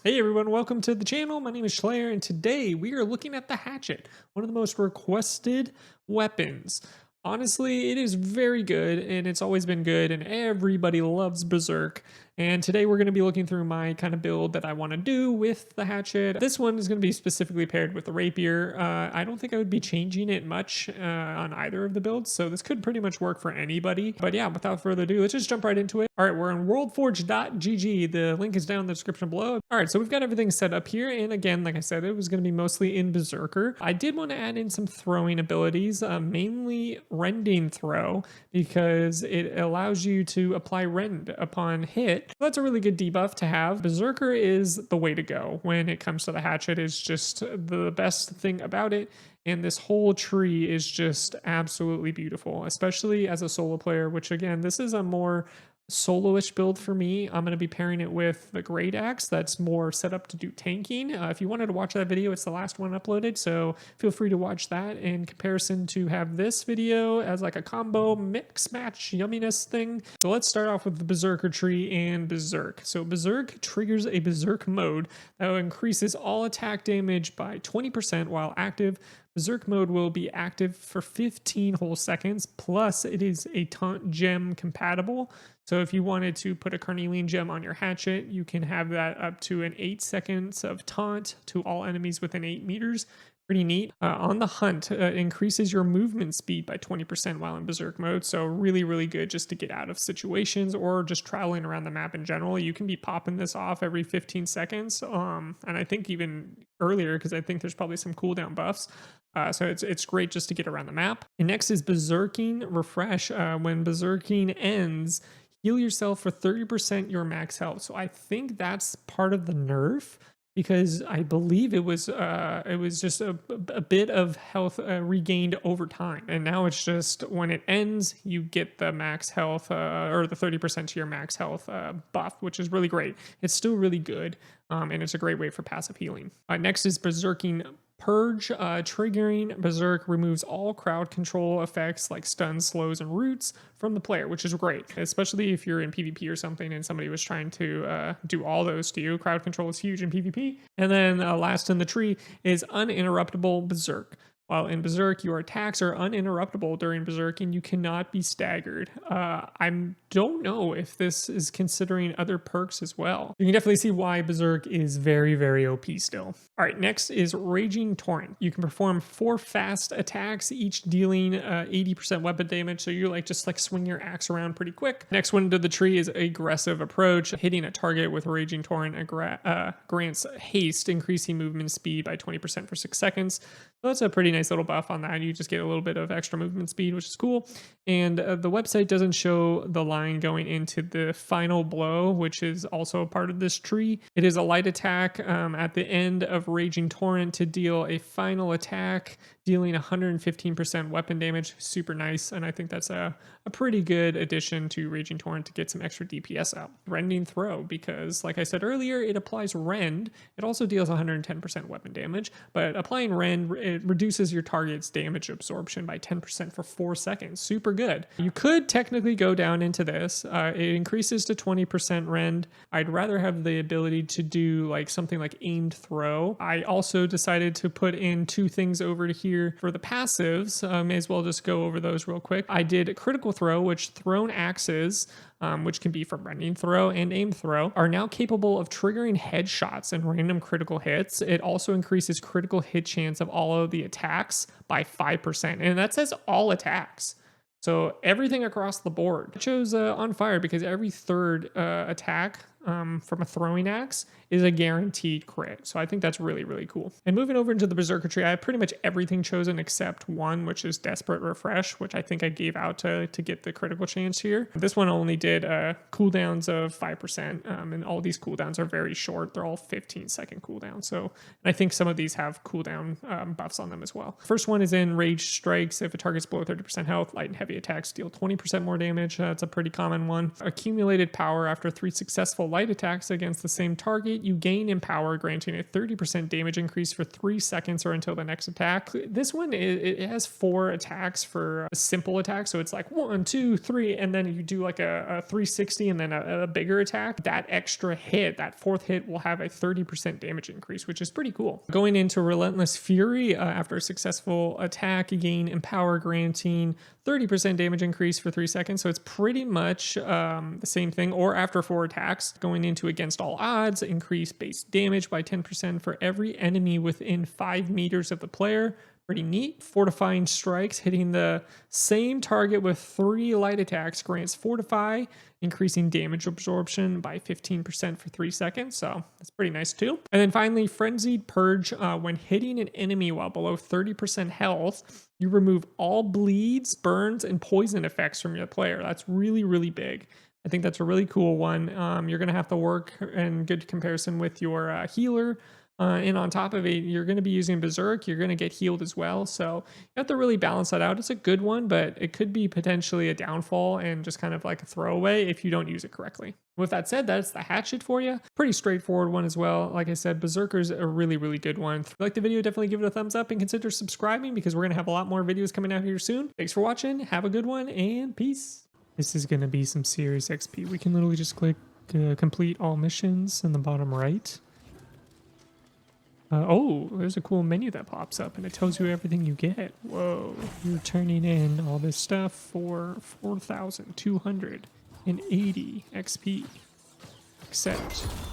Hey everyone, welcome to the channel. My name is Schleyer, and today we are looking at the hatchet, one of the most requested weapons. Honestly, it is very good, and it's always been good, and everybody loves Berserk. And today we're going to be looking through my kind of build that I want to do with the hatchet. This one is going to be specifically paired with the rapier. I don't think I would be changing it much on either of the builds, so this could pretty much work for anybody. But yeah, without further ado, let's just jump right into it. All right, we're on worldforge.gg. The link is down in the description below. All right, so we've got everything set up here, and again, like I said, it was going to be mostly in Berserker. I did want to add in some throwing abilities, mainly rending throw, because it allows you to apply rend upon hit. That's a really good debuff to have. Berserker is the way to go when it comes to the hatchet. It's just the best thing about it. And this whole tree is just absolutely beautiful, especially as a solo player, which again, this is a more solo-ish build for me. I'm going to be pairing it with the Great Axe that's more set up to do tanking. If you wanted to watch that video, it's the last one uploaded, so feel free to watch that in comparison to have this video as like a combo mix match yumminess thing. So let's start off with the Berserker tree and Berserk. So Berserk triggers a Berserk mode that increases all attack damage by 20% while active. Berserk mode will be active for 15 whole seconds, plus it is a taunt gem compatible. So if you wanted to put a carnelian gem on your hatchet, you can have that up to an 8 seconds of taunt to all enemies within 8 meters. Pretty neat. On the hunt, increases your movement speed by 20% while in Berserk mode. So really, really good just to get out of situations or just traveling around the map in general. You can be popping this off every 15 seconds. And I think even earlier, because I think there's probably some cooldown buffs. So it's great just to get around the map. And next is Berserking Refresh. When Berserking ends, heal yourself for 30% your max health. So I think that's part of the nerf, because I believe it was just a bit of health regained over time, and now it's just when it ends you get the max health or the 30% to your max health buff, which is really great. It's still really good, and it's a great way for passive healing. Next is Berserking Purge. Triggering Berserk removes all crowd control effects like stuns, slows, and roots from the player, which is great, especially if you're in PvP or something and somebody was trying to do all those to you. Crowd control is huge in PvP. And then last in the tree is Uninterruptible Berserk. While in Berserk, your attacks are uninterruptible during Berserk and you cannot be staggered. I don't know if this is considering other perks as well. You can definitely see why Berserk is very, very OP still. All right, next is Raging Torrent. You can perform 4 fast attacks, each dealing 80% weapon damage. So you just swing your axe around pretty quick. Next one to the tree is Aggressive Approach. Hitting a target with Raging Torrent grants haste, increasing movement speed by 20% for 6 seconds. So that's a pretty nice little buff on that. You just get a little bit of extra movement speed, which is cool. And the website doesn't show the line going into the final blow, which is also a part of this tree. It is a light attack at the end of Raging Torrent to deal a final attack, dealing 115% weapon damage. Super nice, and I think that's a pretty good addition to Raging Torrent to get some extra DPS out. Rending Throw, because like I said earlier, it applies rend. It also deals 110% weapon damage, but applying rend, it reduces your target's damage absorption by 10% for 4 seconds. Super good. You could technically go down into this. It increases to 20% rend. I'd rather have the ability to do something like aimed throw. I also decided to put in 2 things over to here for the passives. May as well just go over those real quick. I did Critical Throw, which thrown axes, which can be from Rending Throw and Aim Throw, are now capable of triggering headshots and random critical hits. It also increases critical hit chance of all of the attacks by 5%, and that says all attacks. So everything across the board. It shows on fire because every third attack from a throwing axe is a guaranteed crit. So I think that's really, really cool. And moving over into the Berserker tree, I have pretty much everything chosen except one, which is Desperate Refresh, which I think I gave out to get the critical chance here. This one only did cooldowns of 5%, and all these cooldowns are very short. They're all 15-second cooldowns. So I think some of these have cooldown buffs on them as well. First one is in Rage Strikes. If a target's below 30% health, light and heavy attacks deal 20% more damage. That's a pretty common one. Accumulated Power. After 3 successful light attacks against the same target, you gain Empower, granting a 30% damage increase for 3 seconds or until the next attack. This one, it has 4 attacks for a simple attack. So it's like 1, 2, 3, and then you do like a 360 and then a bigger attack. That extra hit, that 4th hit, will have a 30% damage increase, which is pretty cool. Going into Relentless Fury, after a successful attack, you gain Empower, granting 30% damage increase for 3 seconds. So it's pretty much the same thing. Or after 4 attacks, going into Against All Odds, increase base damage by 10% for every enemy within 5 meters of the player. Pretty neat. Fortifying Strikes, hitting the same target with 3 light attacks, grants Fortify, increasing damage absorption by 15% for 3 seconds. So that's pretty nice too. And then finally, Frenzied Purge. When hitting an enemy while below 30% health, you remove all bleeds, burns, and poison effects from your player. That's really, really big. I think that's a really cool one. You're going to have to work in good comparison with your healer. And on top of it, you're going to be using Berserk. You're going to get healed as well. So you have to really balance that out. It's a good one, but it could be potentially a downfall and just kind of like a throwaway if you don't use it correctly. With that said, that's the Hatchet for you. Pretty straightforward one as well. Like I said, Berserker's a really, really good one. If you like the video, definitely give it a thumbs up and consider subscribing because we're going to have a lot more videos coming out here soon. Thanks for watching. Have a good one and peace. This is going to be some serious XP. We can literally just click complete all missions in the bottom right. Oh, there's a cool menu that pops up and it tells you everything you get. Whoa, you're turning in all this stuff for 4,280 XP. Accept.